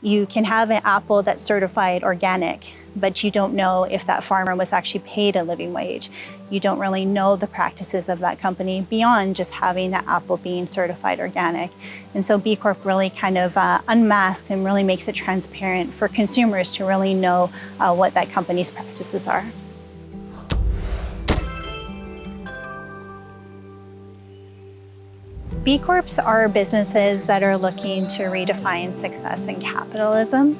You can have an apple that's certified organic, but you don't know if that farmer was actually paid a living wage. You don't really know the practices of that company beyond just having that apple being certified organic. And so B Corp really kind of unmasks and really makes it transparent for consumers to really know what that company's practices are. B Corps are businesses that are looking to redefine success in capitalism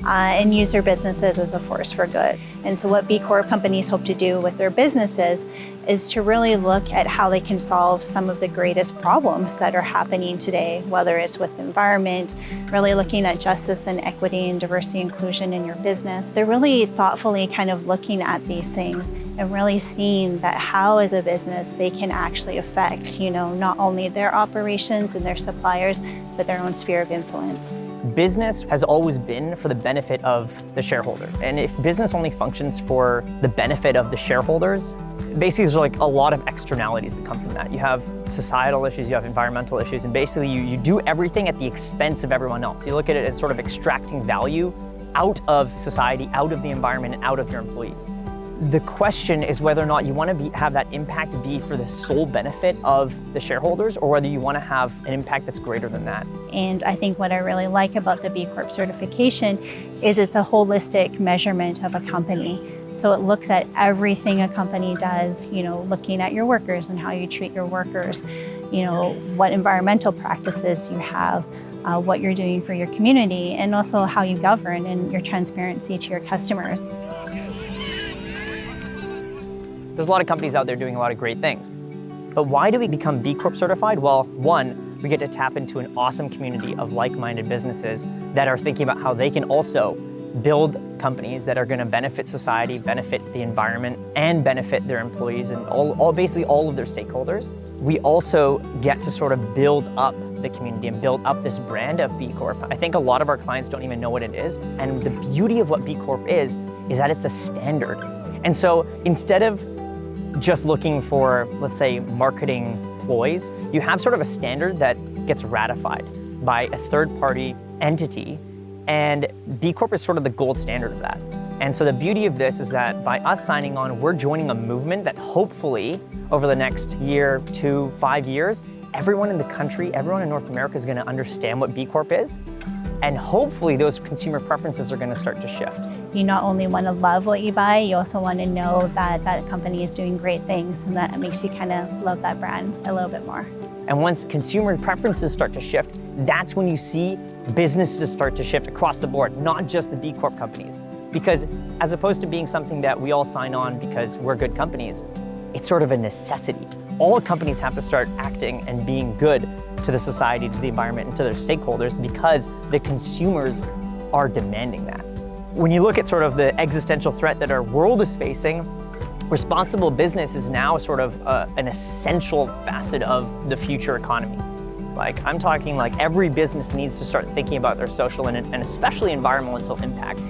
and use their businesses as a force for good. And so what B Corp companies hope to do with their businesses is to really look at how they can solve some of the greatest problems that are happening today, whether it's with the environment, really looking at justice and equity and diversity and inclusion in your business. They're really thoughtfully kind of looking at these things and really seeing that how as a business they can actually affect, not only their operations and their suppliers, but their own sphere of influence. Business has always been for the benefit of the shareholder. And if business only functions for the benefit of the shareholders, basically there's like a lot of externalities that come from that. You have societal issues, you have environmental issues, and basically you do everything at the expense of everyone else. You look at it as sort of extracting value out of society, out of the environment, and out of your employees. The question is whether or not you want to have that impact be for the sole benefit of the shareholders, or whether you want to have an impact that's greater than that. And I think what I really like about the B Corp certification is it's a holistic measurement of a company. So it looks at everything a company does, looking at your workers and how you treat your workers, what environmental practices you have, what you're doing for your community, and also how you govern and your transparency to your customers. There's a lot of companies out there doing a lot of great things. But why do we become B Corp certified? Well, one, we get to tap into an awesome community of like-minded businesses that are thinking about how they can also build companies that are going to benefit society, benefit the environment, and benefit their employees and basically all of their stakeholders. We also get to sort of build up the community and build up this brand of B Corp. I think a lot of our clients don't even know what it is. And the beauty of what B Corp is that it's a standard. And so instead of just looking for, let's say, marketing ploys, you have sort of a standard that gets ratified by a third-party entity, and B Corp is sort of the gold standard of that. And so the beauty of this is that by us signing on, we're joining a movement that hopefully over the next year, 2, 5 years, everyone in the country, everyone in North America is going to understand what B Corp is. And hopefully those consumer preferences are going to start to shift. You not only want to love what you buy, you also want to know that that company is doing great things, and that makes you kind of love that brand a little bit more. And once consumer preferences start to shift, that's when you see businesses start to shift across the board, not just the B Corp companies. Because as opposed to being something that we all sign on because we're good companies, it's sort of a necessity. All companies have to start acting and being good to the society, to the environment, and to their stakeholders because the consumers are demanding that. When you look at sort of the existential threat that our world is facing, responsible business is now sort of an essential facet of the future economy. Like, I'm talking like every business needs to start thinking about their social and especially environmental impact.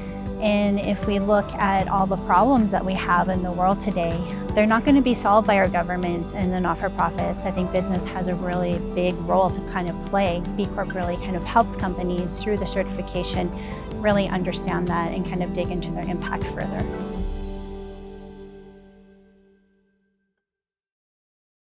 And if we look at all the problems that we have in the world today, they're not going to be solved by our governments and the not-for-profits. I think business has a really big role to kind of play. B Corp really kind of helps companies through the certification really understand that and kind of dig into their impact further.